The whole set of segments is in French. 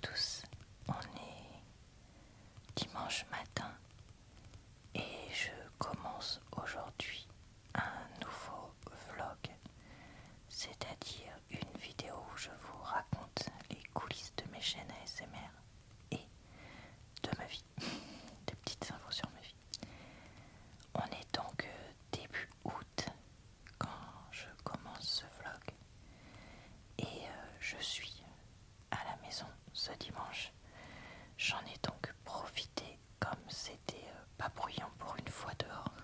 tous, on est dimanche matin et je commence aujourd'hui un nouveau vlog, c'est-à-dire une vidéo où je vous raconte les coulisses de mes chaînes ASMR et de ma vie, des petites infos sur ma vie. On est donc début août quand je commence ce vlog et je suis à la maison ce dimanche. J'en ai donc profité, comme c'était pas bruyant pour une fois dehors,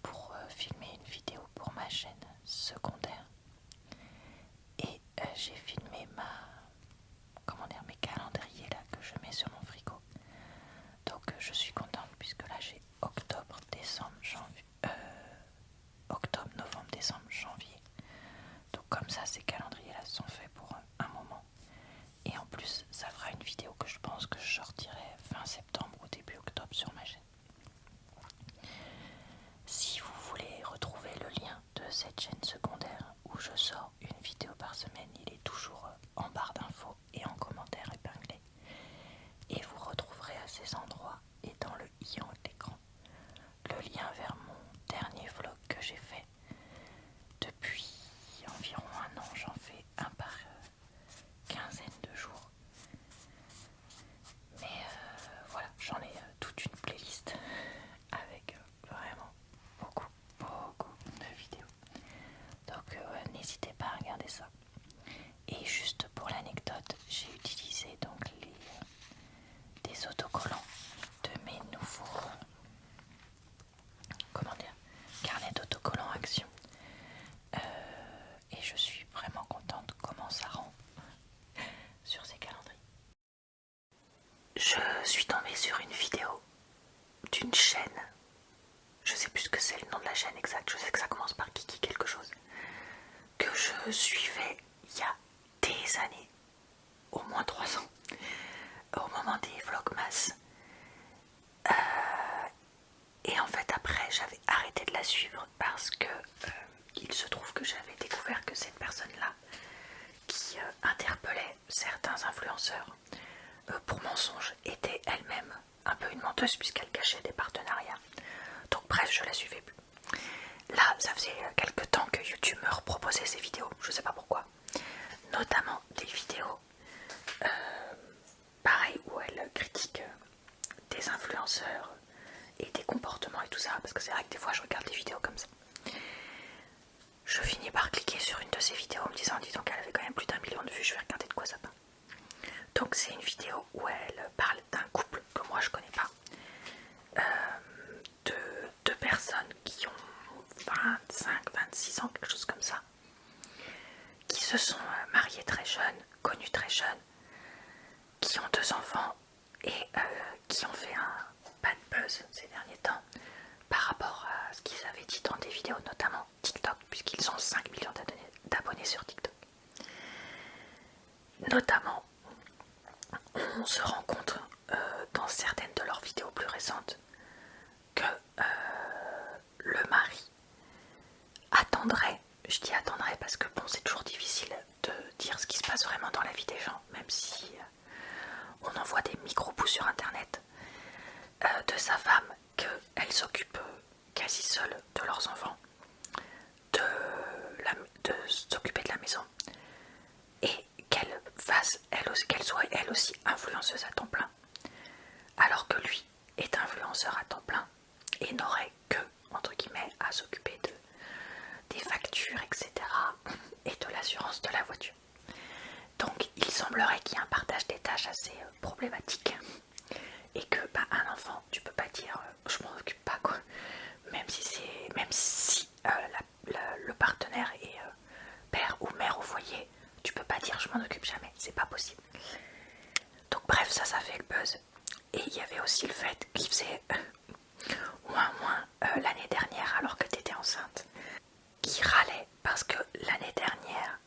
pour filmer une vidéo pour ma chaîne secondaire. Et j'ai filmé mes calendriers là que je mets sur mon frigo. Donc je suis contente puisque là j'ai octobre, novembre, décembre, janvier. Donc comme ça ces calendriers là sont faits pour un moment. Et en plus ça fera une vidéo que je pense que je sortirai fin septembre ou début octobre sur ma chaîne. Si vous voulez retrouver le lien de cette chaîne secondaire où je sors une vidéo par semaine, il est toujours en barre d'infos et en commentaire épinglé. Et vous retrouverez à ces endroits et dans le i en haut de l'écran le lien vers mon dernier vlog que j'ai fait depuis environ un an. J'en fais un par quinzaine de jours. Mais voilà, j'en ai toute une playlist avec vraiment beaucoup de vidéos. Donc n'hésitez pas à regarder ça. Et juste pour l'anecdote, j'ai utilisé donc des autocollants de mes nouveaux carnets d'autocollants Action. Et je suis vraiment contente comment ça rend sur ces calendriers. Je suis tombée sur une vidéo d'une chaîne. Je sais plus ce que c'est le nom de la chaîne exact. Je sais que ça commence par Kiki quelque chose. Que je suivais il y a des années, au moins 3 ans, au moment des vlogmas. Et en fait après j'avais arrêté de la suivre parce que il se trouve que j'avais découvert que cette personne-là qui interpellait certains influenceurs pour mensonges était elle-même un peu une menteuse puisqu'elle cachait des partenariats. Donc bref, je la suivais plus. Là, ça faisait quelque temps que YouTube me reproposait ces vidéos, je sais pas pourquoi. Notamment des vidéos pareil où elle critique des influenceurs et des comportements et tout ça, parce que c'est vrai que des fois je regarde des vidéos comme ça. Je finis par cliquer sur une de ces vidéos en me disant, dis donc elle avait quand même plus d'1 million de vues, je vais regarder de quoi ça parle. Donc c'est une vidéo où elle parle d'un couple que moi je connais pas, de deux personnes qui ont 25-26 ans, quelque chose comme ça, qui se sont mariées très jeunes, connues très jeunes, qui ont 2 enfants et qui ont fait un bad buzz ces derniers temps par rapport à ce qu'ils avaient dit dans des vidéos, notamment TikTok, puisqu'ils ont 5 millions d'abonnés sur TikTok. Notamment, on se rend compte dans certaines de leurs vidéos plus récentes que le mari attendrait, je dis attendrait parce que bon, c'est toujours difficile de dire ce qui se passe vraiment dans la vie des gens, même si on en voit des micro-bouts sur internet, de sa femme qu'elle s'occupe quasi seule de leurs enfants, de s'occuper de la maison et qu'elle soit elle aussi influenceuse à temps plein, alors que lui est influenceur à temps plein et n'aurait que, entre guillemets, à s'occuper des factures, etc. et de l'assurance de la voiture. Donc il semblerait qu'il y ait un partage des tâches assez problématique et que un enfant, tu peux pas dire je m'en occupe pas quoi, même si le partenaire est père ou mère au foyer, tu peux pas dire je m'en occupe jamais, c'est pas possible. Donc bref, ça fait le buzz. Et il y avait aussi le fait qu'il faisait moins l'année dernière alors que tu étais enceinte, qui râlait parce que l'année dernière,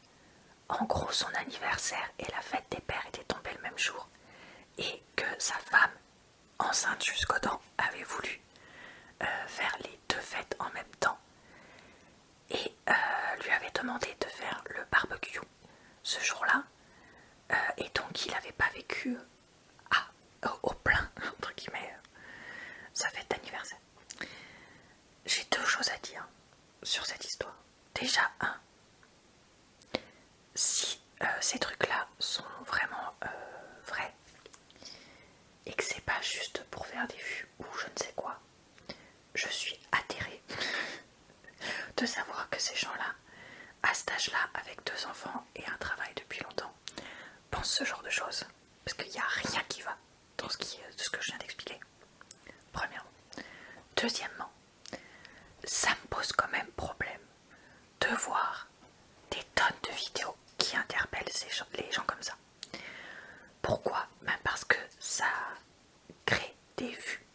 en gros son anniversaire et la fête des pères étaient tombés le même jour et que sa femme, enceinte jusqu'aux dents, avait voulu faire les 2 fêtes en même temps et lui avait demandé de faire le barbecue ce jour-là et donc donc il n'avait pas vécu au plein, entre guillemets, sa fête d'anniversaire. J'ai deux choses à dire sur cette histoire. Déjà, si ces trucs-là sont vraiment vrais et que c'est pas juste pour faire des vues ou je ne sais quoi, je suis atterrée de savoir que ces gens-là, à cet âge-là, avec 2 enfants et un travail depuis longtemps, pensent ce genre de choses. Parce qu'il n'y a rien qui va dans de ce que je viens d'expliquer. Premièrement. Deuxièmement, ça me pose quand même problème de voir des tonnes de vidéos qui interpellent les gens comme ça. Pourquoi? Parce que ça crée des vues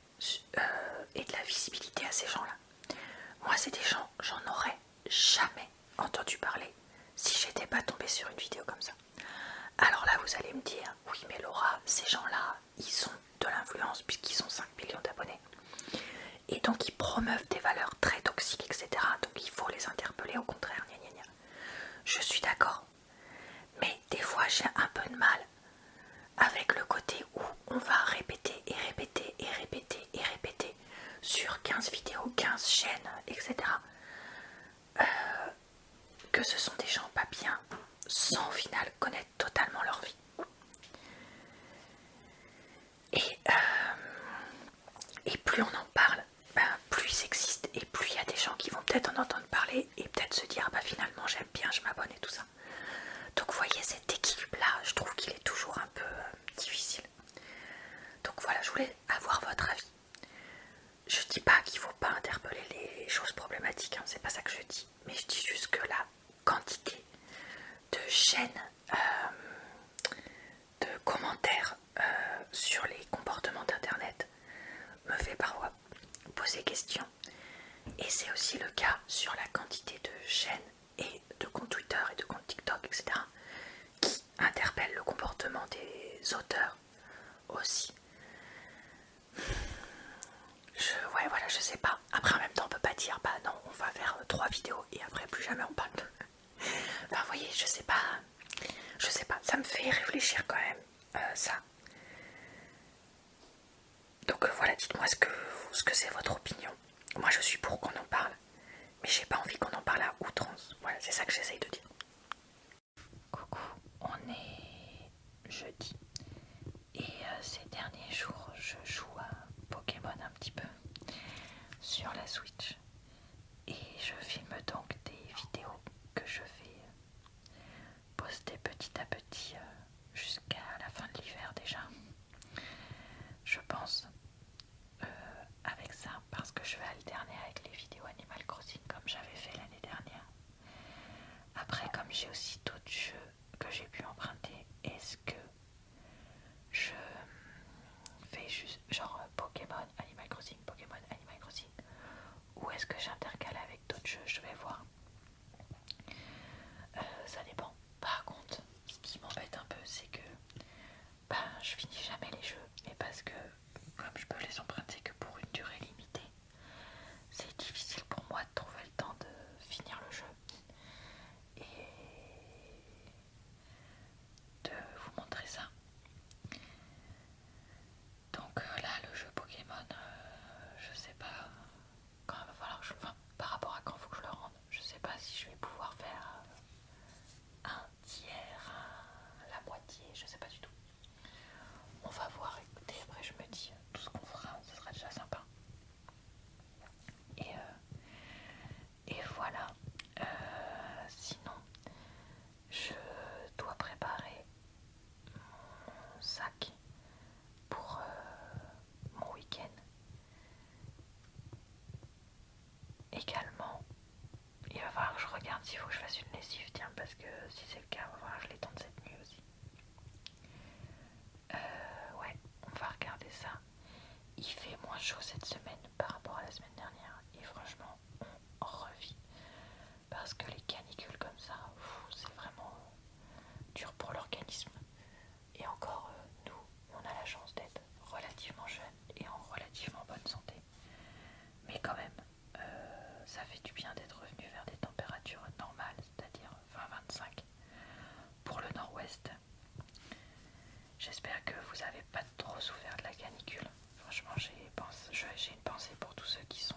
et de la visibilité à ces gens-là. Moi, c'est des gens, j'en aurais jamais entendu parler si j'étais pas tombée sur une vidéo comme ça. Alors là, vous allez me dire, oui mais Laura, ces gens-là, ils ont de l'influence puisqu'ils ont 5 millions d'abonnés. Et donc ils promeuvent des valeurs très toxiques, etc. Donc il faut les interpeller, au contraire, gna gna gna. Je suis d'accord. Mais des fois, j'ai un peu de mal avec le côté où on va répéter et répéter et répéter et répéter sur 15 vidéos, 15 chaînes, etc. Que ce sont des gens pas bien sans au final connaître totalement leur vie. Et plus on en parle, plus ils existent et plus il y a des gens qui vont peut-être en entendre parler et peut-être se dire finalement j'aime bien, je m'abonne et tout ça. Donc vous voyez, cet équilibre-là, je trouve qu'il est toujours un peu difficile. Donc voilà, je voulais avoir votre avis. Je dis pas qu'il faut pas interpeller les choses problématiques, c'est pas ça que je dis, mais je dis juste que la quantité de chaînes, de commentaires sur les comportements d'internet me fait parfois poser question. Et c'est aussi le cas sur la quantité de chaînes et de comptes Twitter et de comptes TikTok, etc. qui interpellent le comportement des auteurs aussi. Ouais, voilà, je sais pas. Après, en même temps, on peut pas dire, non, on va faire 3 vidéos et après, plus jamais on parle. Enfin, vous voyez, je sais pas. Ça me fait réfléchir quand même, ça. Donc voilà, dites-moi ce que c'est votre opinion. Moi, je suis pour qu'on en parle, mais j'ai pas envie qu'on en parle à outrance. Voilà, c'est ça que j'essaye de dire. Coucou, on est jeudi. Et ces derniers jours, je joue à Pokémon un petit peu sur la Switch. Et je filme donc des vidéos que je vais poster petit à petit jusqu'à la fin de l'hiver déjà. Je pense avec ça parce que je vais alterner avec les vidéos Animal Crossing comme j'avais fait l'année dernière. Après, comme j'ai aussi d'autres jeux que j'ai pu emprunter, est-ce que je fais juste genre Pokémon Animal Crossing, ou est-ce que j'intercale avec d'autres jeux? Je vais voir. Ça dépend. Par contre, ce qui m'embête un peu, c'est que je finis jamais les jeux, mais parce que comme je peux les emprunter que pour une durée limitée, c'est difficile pour moi de trouver le temps de finir le jeu et de vous montrer ça. Donc là, le jeu Pokémon, je sais pas quand il va falloir que par rapport à quand il faut que je le rende, je sais pas si je vais pouvoir faire un tiers, la moitié, je sais pas du tout. On va voir, écoutez, après je me dis, tout ce qu'on fera, ce sera déjà sympa. Et voilà. Sinon, je dois préparer mon sac pour mon week-end. Également, il va falloir que je regarde s'il faut que je fasse une lessive, tiens, parce que si c'est le cas, il va falloir que je l'étende cette nuit aussi. Ouais, on va regarder ça. Il fait moins chaud cette semaine par rapport à la semaine dernière et franchement, on revit. Parce que les canicules comme ça, c'est vraiment dur pour l'organisme. Et encore, nous, on a la chance d'être relativement jeunes et en relativement bonne santé. Mais quand même, ça fait du bien d'être revenu vers des températures normales, c'est-à-dire 20-25. J'espère que vous n'avez pas trop souffert de la canicule. Franchement, j'ai une pensée pour tous ceux qui sont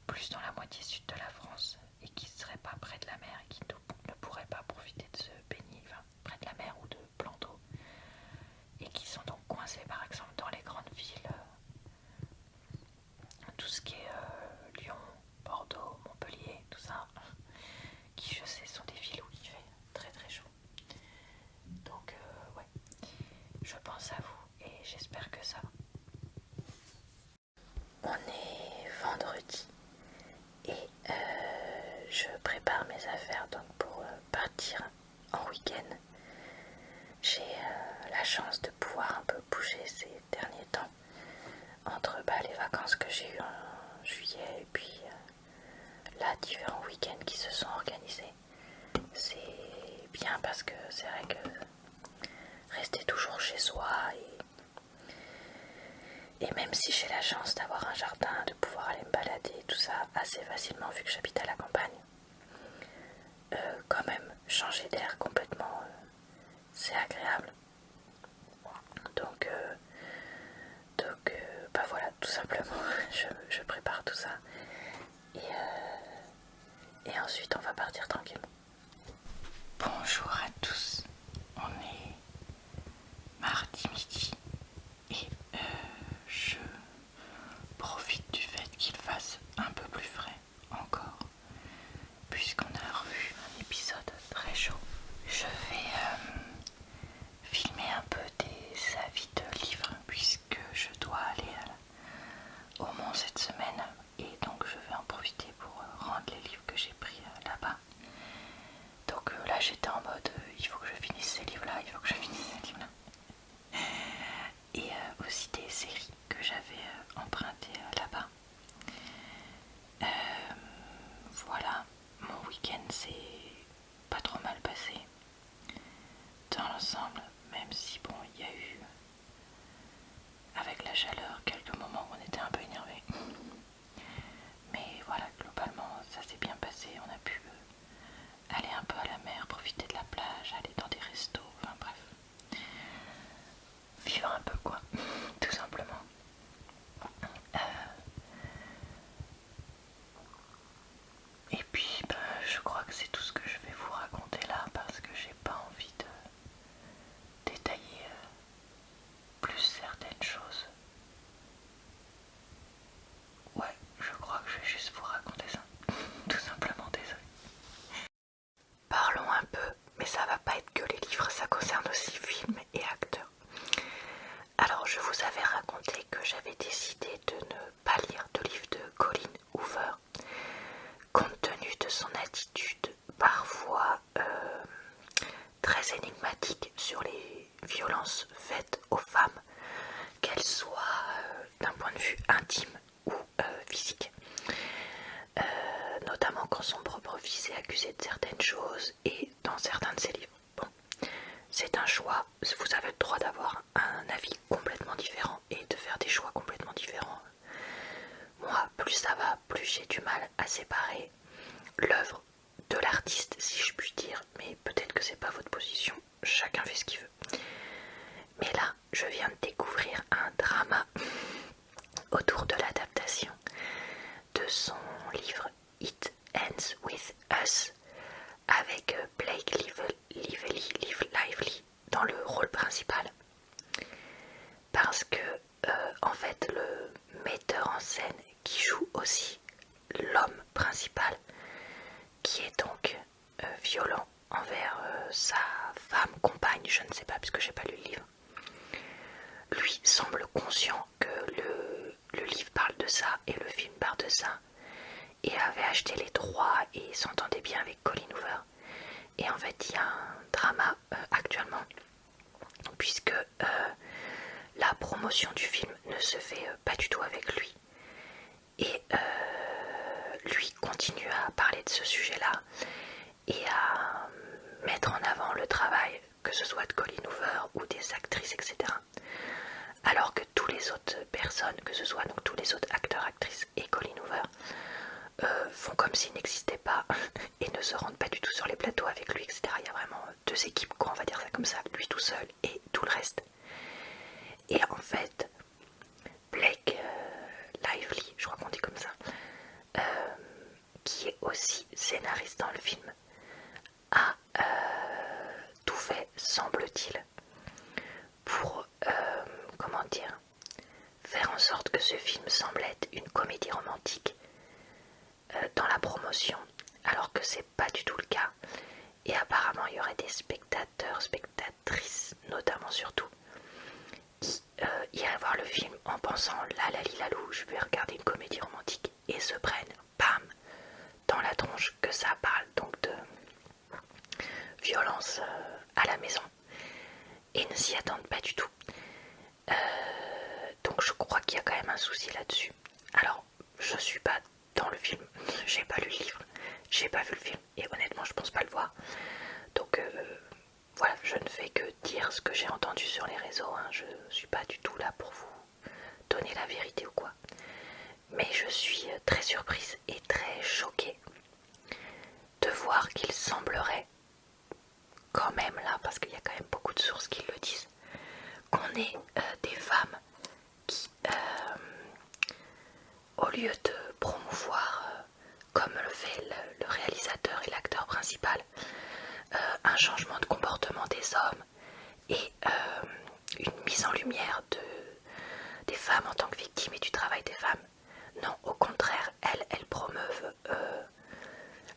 plus dans la moitié sud de la France et qui ne seraient pas près de la mer et qui ne pourraient pas profiter de se baigner, enfin, près de la mer ou de plans d'eau, et qui sont donc coincés par exemple dans les grandes villes, tout ce qui est Lyon, Bordeaux, Montpellier, tout ça, qui je sais sont des villes où il fait très très chaud. Donc ouais, je pense à vous et j'espère que ça va. On est vendredi et je prépare mes affaires donc pour partir en week-end. J'ai la chance de pouvoir un peu bouger ces derniers temps entre les vacances que j'ai eues en juillet et puis là différents week-ends qui se sont organisés. C'est bien parce que c'est vrai que rester toujours chez soi et même si j'ai la chance d'avoir un jardin, de pouvoir aller me balader, tout ça assez facilement vu que j'habite à la campagne, quand même changer d'air complètement, c'est agréable. Donc bah voilà, tout simplement, je prépare tout ça et ensuite on va partir tranquillement. Bonjour à tous, on est mardi midi et je profite du fait qu'il fasse un peu plus frais encore puisqu'on a revu un épisode très chaud. Je vais filmer un peu des avis de livres puisque je dois aller au Mans cette semaine et donc je vais en profiter pour rendre les livres que j'ai pris là-bas. Donc là j'étais en mode il faut que je finisse ces livres-là, il faut que je finisse ces livres-là. Et aussi des séries que j'avais empruntées là-bas. Voilà, mon week-end s'est pas trop mal passé dans l'ensemble, même si bon il y a eu avec la chaleur quelques moments où on était un peu énervé. Mais voilà, globalement ça s'est bien passé, on a pu aller un peu à la mer, profiter de la plage, aller dans des restos, enfin bref. Vivre un peu quoi, tout simplement. Et puis je crois que c'est tout ce que je vais vous raconter là parce que j'ai pas envie de détailler plus certaines choses. Ouais, je crois que je vais juste vous raconter ça. Tout simplement, désolé. Parlons un peu, mais ça va pas être que les livres, ça concerne aussi films et acteurs. Alors je vous avais raconté que j'avais décidé de ne pas lire de livre de Colleen Hoover, compte tenu de son attitude parfois très énigmatique sur les violences faites aux femmes, qu'elles soient d'un point de vue intime ou physique. Notamment quand son propre fils est accusé de certaines choses et dans certains de ses livres. Bon, c'est un choix, vous avez le droit d'avoir un avis complètement différent et de faire des choix complètement différents. Moi, plus ça va, plus j'ai du mal à séparer l'œuvre de l'artiste, si je puis dire, mais peut-être que c'est pas votre position, chacun fait ce qu'il veut. Mais là, je viens de découvrir un drama autour de l'adaptation de son livre It Ends With Us avec Blake Lively dans le rôle principal. Parce que en fait le metteur en scène qui joue aussi l'homme principal, qui est donc violent envers sa femme, compagne, je ne sais pas puisque j'ai pas lu le livre, lui semble conscient que le livre parle de ça et le film parle de ça, et avait acheté les droits et s'entendait bien avec Colleen Hoover. Et en fait il y a un drama actuellement puisque la promotion du film ne se fait pas du tout avec lui et lui continue à parler de ce sujet-là et à mettre en avant le travail, que ce soit de Colleen Hoover ou des actrices, etc. Alors que tous les autres personnes, que ce soit donc tous les autres acteurs, actrices et Colleen Hoover, font comme s'il n'existait pas et ne se rendent pas du tout sur les plateaux avec lui, etc. Il y a vraiment deux équipes, quoi, on va dire ça comme ça, lui tout seul et tout le reste. Et en fait, Blake Lively, je crois qu'on dit comme ça, qui est aussi scénariste dans le film, a tout fait, semble-t-il, pour, comment dire, faire en sorte que ce film semble être une comédie romantique dans la promotion, alors que c'est pas du tout le cas. Et apparemment, il y aurait des spectateurs, spectatrices, notamment surtout, qui iraient voir le film en pensant la lalou, je vais regarder une comédie romantique, et se prennent, bam, dans la tronche que ça parle donc de violence à la maison, et ne s'y attendent pas du tout. Donc je crois qu'il y a quand même un souci là-dessus. Alors, je suis pas dans le film, j'ai pas lu le livre, j'ai pas vu le film, et honnêtement je pense pas le voir. Donc voilà, je ne fais que dire ce que j'ai entendu sur les réseaux, hein. Je suis pas du tout là pour vous donner la vérité ou quoi. Mais je suis très surprise et très choquée de voir qu'il semblerait quand même là, parce qu'il y a quand même beaucoup de sources qui le disent, qu'on ait des femmes qui, au lieu de promouvoir, comme le fait le réalisateur et l'acteur principal, un changement de comportement des hommes et une mise en lumière des femmes en tant que victimes et du travail des femmes, non, au contraire, elles promeuvent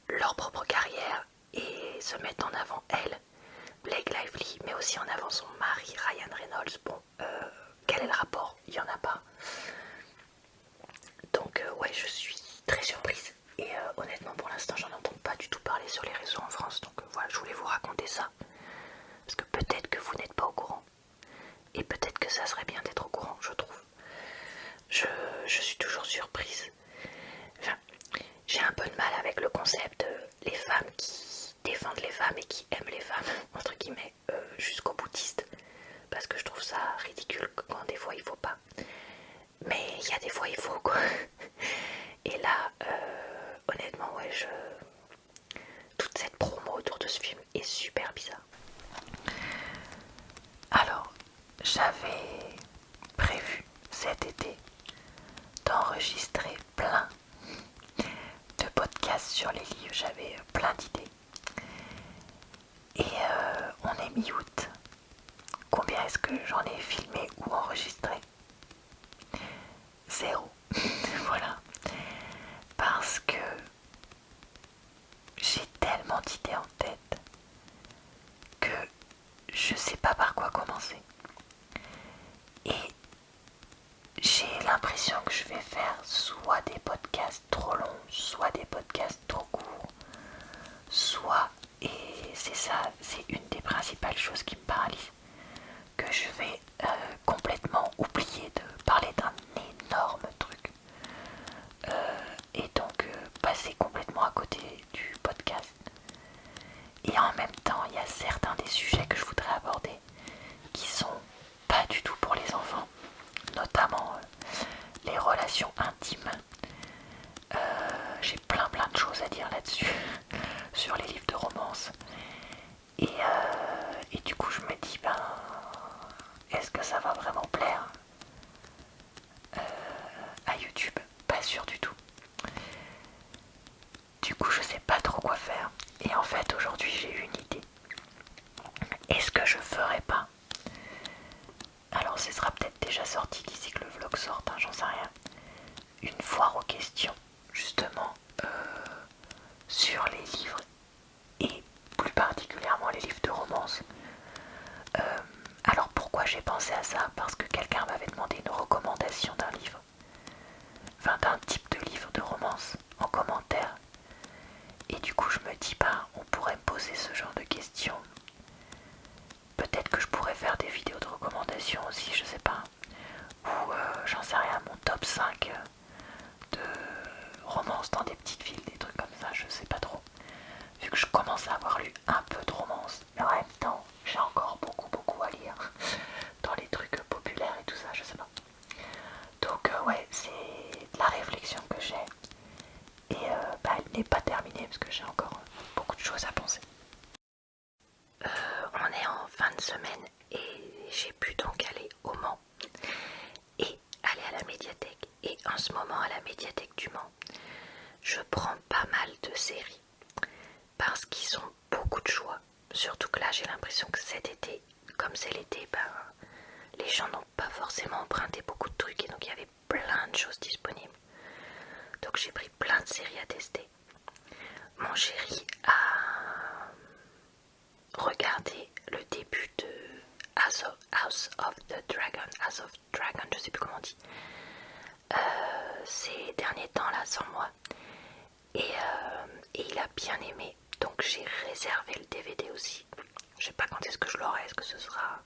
leur propre carrière et se mettent en avant, elles, Blake Lively, mais aussi en avant son mari Ryan Reynolds. Bon, quel est le rapport? Il n'y en a pas. Donc ouais, je suis très surprise. Et honnêtement, pour l'instant, j'en entends pas du tout parler sur les réseaux en France. Donc voilà, je voulais vous raconter ça. Parce que peut-être que vous n'êtes pas au courant. Et peut-être que ça serait bien d'être au courant, je trouve. Je suis toujours surprise. Enfin, j'ai un peu de mal avec le concept les femmes qui défendent les femmes et qui aiment les femmes, entre guillemets, jusqu'au boutiste. Parce que je trouve ça ridicule quand des fois il faut pas. Mais il y a des fois il faut, quoi. Et là, honnêtement, ouais, toute cette promo autour de ce film est super bizarre. Alors, j'avais prévu cet été d'enregistrer plein de podcasts sur les livres, j'avais plein d'idées. Et on est mi-août. Combien est-ce que j'en ai filmé ou enregistré? 0. Voilà. Parce que j'ai tellement d'idées en tête que je sais pas par quoi commencer. Et j'ai l'impression que je vais faire soit des podcasts trop longs, soit des podcasts trop courts, soit, et c'est ça, c'est une des principales choses qui me paralyse, que je vais complètement oublier de parler d'un énorme truc et donc passer complètement à côté du podcast. Et en même temps, il y a certains des sujets que je voudrais aborder qui sont pas du tout pour les enfants, notamment les relations intimes. J'ai plein de choses à dire là-dessus, sur les livres de romance. Et du coup, je me dis, ben, est-ce que ça va vraiment plaire à YouTube? Pas sûr du tout. Du coup, je sais pas trop quoi faire. Et en fait, aujourd'hui, j'ai eu une idée. Est-ce que je ferais pas, alors ce sera peut-être déjà sorti d'ici que le vlog sorte, hein, j'en sais rien, une foire aux questions, justement, sur les livres, et plus particulièrement les livres de romance. Alors pourquoi j'ai pensé à ça? Parce que quelqu'un m'avait demandé une recommandation d'un livre, enfin d'un type de livre de romance, en commentaire. Et du coup je me dis, bah on pourrait me poser ce genre de questions. Peut-être que je pourrais faire des vidéos de recommandations aussi, je sais pas. Ou j'en sais rien, mon top 5 de romances dans des petites villes, des trucs comme ça, je sais pas trop. Vu que je commence à avoir lu un peu de romance, mais en même temps, j'ai encore beaucoup à lire dans les trucs populaires et tout ça, je sais pas. Donc ouais, c'est de la réflexion que j'ai. Et j'ai pu donc aller au Mans et aller à la médiathèque. Et en ce moment à la médiathèque du Mans, je prends pas mal de séries parce qu'ils ont beaucoup de choix. Surtout que là j'ai l'impression que cet été, comme c'est l'été, les gens n'ont pas forcément emprunté beaucoup de trucs et donc il y avait plein de choses disponibles. Donc j'ai pris plein de séries à tester. Mon chéri a regardé le début de House of the Dragon, je sais plus comment on dit, ces derniers temps là sans moi. Et il a bien aimé, donc j'ai réservé le DVD aussi. Je sais pas quand est-ce que je l'aurai, est-ce que ce sera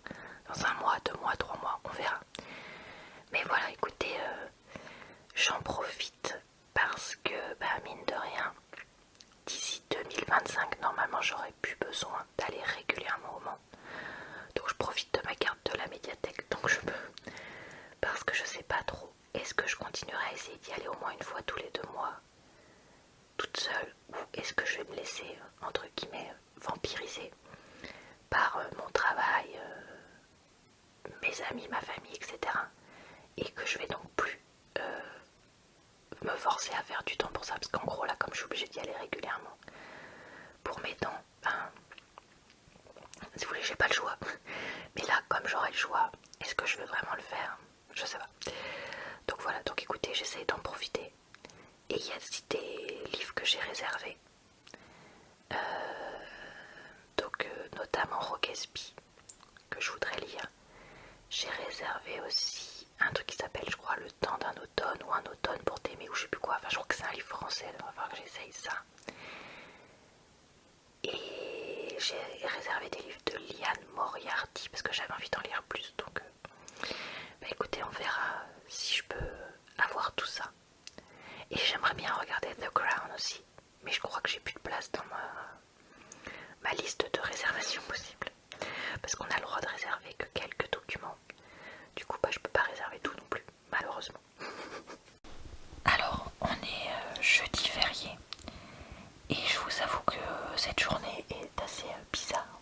dans 1 mois, 2 mois, 3 mois, on verra. Mais voilà, écoutez, j'en profite parce que, mine de rien, d'ici 2025, normalement, j'aurais plus besoin d'aller régulièrement au Mans. Donc je profite de ma carte de la médiathèque, donc je peux. Parce que je sais pas trop, est-ce que je continuerai à essayer d'y aller au moins une fois tous les 2 mois, toute seule, ou est-ce que je vais me laisser, entre guillemets, vampiriser par mon travail, mes amis, ma famille, etc. Et que je vais donc plus me forcer à faire du temps pour ça, parce qu'en gros là, comme je suis obligée d'y aller régulièrement pour mes dents, si vous voulez, j'ai pas le choix. Mais là, comme j'aurai le choix, est-ce que je veux vraiment le faire? Je sais pas. Donc voilà, donc écoutez, j'essaie d'en profiter. Et il y a aussi des livres que j'ai réservés. Notamment Roquespie, que je voudrais lire. J'ai réservé aussi un truc qui s'appelle, je crois, Le temps d'un automne ou Un automne pour t'aimer ou je sais plus quoi. Enfin, je crois que c'est un livre français, il va falloir que j'essaye ça. Et j'ai réservé des livres de Liane Moriarty parce que j'avais envie d'en lire plus. Donc, écoutez, on verra si je peux avoir tout ça. Et j'aimerais bien regarder The Crown aussi, mais je crois que j'ai plus de place dans ma liste de réservations possibles. Parce qu'on a le droit de réserver que quelques documents. Du coup, je peux pas réserver tout non plus, malheureusement. Alors, on est jeudi férié. Et je vous avoue que cette journée est assez bizarre.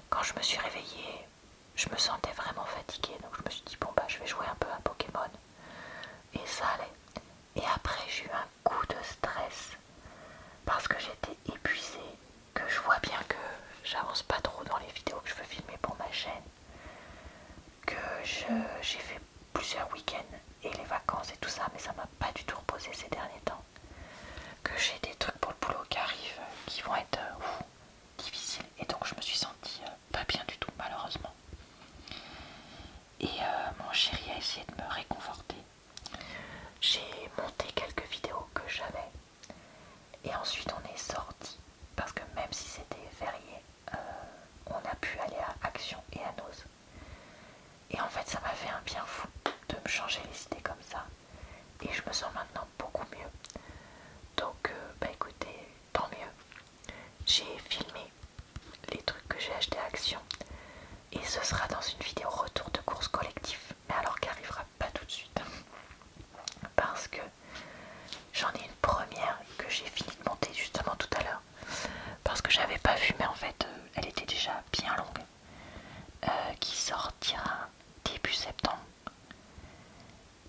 Quand je me suis réveillée, je me sentais vraiment fatiguée. Donc je me suis dit, bon je vais jouer un peu à Pokémon. Et ça allait. Et après, j'ai eu un coup de stress. Parce que j'étais épuisée. Que je vois bien que j'avance pas trop dans les vidéos que je veux filmer pour ma chaîne. Que j'ai fait plusieurs week-ends et les vacances et tout ça. Mais ça m'a pas du tout reposé ces derniers temps. Que j'ai des trucs pour le boulot qui arrivent, qui vont être difficiles. Et donc je me suis sentie pas bien du tout, malheureusement. Et mon chéri a essayé de me réconforter. J'ai monté quelques vidéos que j'avais. Et ensuite on est sorti. Parce que même si c'était férié, on a pu aller à Action et à Nose. Et en fait ça m'a fait un bien fou de me changer les idées comme ça. Et je me sens maintenant beaucoup mieux. Donc écoutez, tant mieux. J'ai filmé les trucs que j'ai achetés à Action et ce sera dans une vidéo retour de course collectif, mais alors qui arrivera pas tout de suite parce que j'en ai une première que j'ai fini de monter justement tout à l'heure parce que j'avais pas vu, mais en fait elle était déjà bien longue, qui sortira début septembre.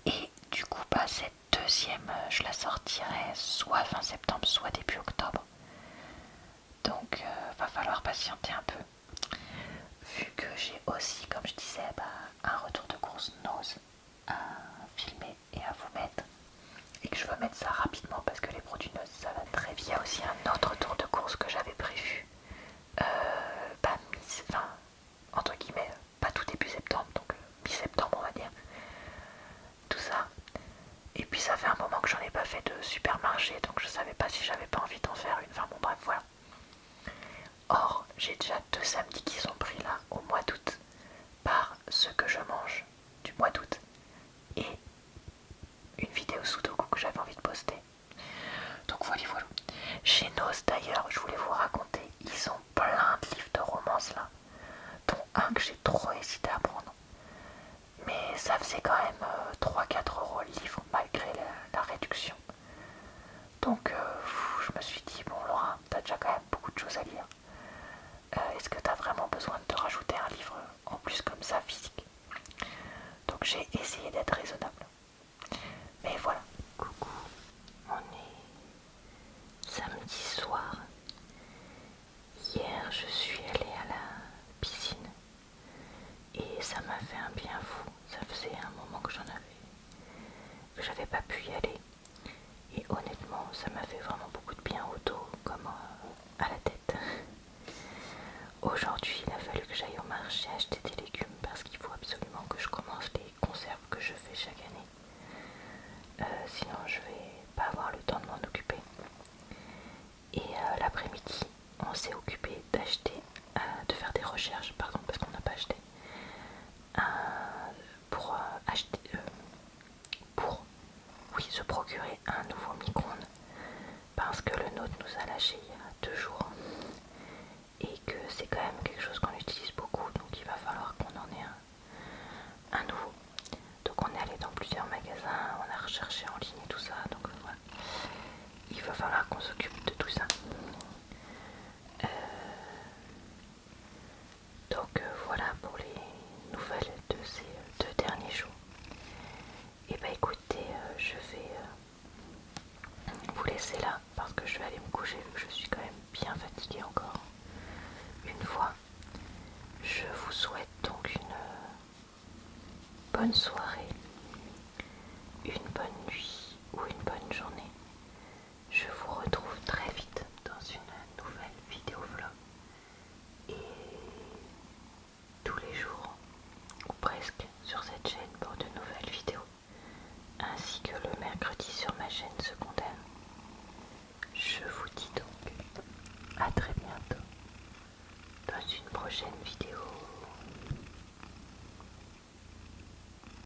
Et du coup cette deuxième je la sortirai soit fin septembre soit début octobre. Donc va falloir patienter un peu. Vu que j'ai aussi, comme je disais, un retour de course Nose à filmer et à vous mettre. Et que je veux mettre ça rapidement parce que les produits Nose ça va très vite. Il y a aussi un autre tour de course que j'avais prévu. Entre guillemets, pas tout début septembre, donc mi-septembre on va dire. Tout ça. Et puis ça fait un moment que j'en ai pas fait de supermarché, donc je savais pas si j'avais pas envie d'en faire une. Enfin bon bref voilà. Or, j'ai déjà 2 samedis qui sont pris là au mois d'août par ce que je mange du mois d'août et une vidéo Sudoku que j'avais envie de poster. Donc voilà. Chez Nose d'ailleurs, je voulais vous raconter, ils ont plein de livres de romance là, dont un que j'ai trop hésité à prendre. Mais ça faisait quand même 3-4 euros le livre malgré la réduction. Donc je me suis dit, bon Laura, t'as déjà quand même beaucoup de choses à lire. Est-ce que tu as vraiment besoin de te rajouter un livre en plus comme ça physique ça m'a fait un bien fou. Ça faisait un moment que j'avais pas pu y aller. Et honnêtement, ça m'a fait vraiment beaucoup de bien au dos comme à la tête. Aujourd'hui, il a fallu que j'aille au marché acheter des légumes parce qu'il faut absolument que je commence les conserves que je fais chaque année. Sinon, je vais pas avoir le temps de m'en occuper. Et l'après-midi, on s'est occupé d'acheter, de faire des recherches, pardon, parce qu'on n'a pas acheté, pour acheter, pour, oui, se procurer un nouveau micro-ondes, parce que le nôtre nous a lâché il y a 2 jours, et que c'est quand même quelque chose qu'on utilise beaucoup, donc il va falloir qu'on en ait un nouveau. Donc on est allé dans plusieurs magasins, on a recherché en ligne et tout ça, donc voilà. Il va falloir qu'on s'occupe de tout ça. Donc voilà pour les nouvelles de ces 2 derniers jours. Et bah écoutez, je vais vous laisser là parce que je vais aller me coucher vu que je suis quand même bien fatiguée encore une fois. Je vous souhaite donc une bonne soirée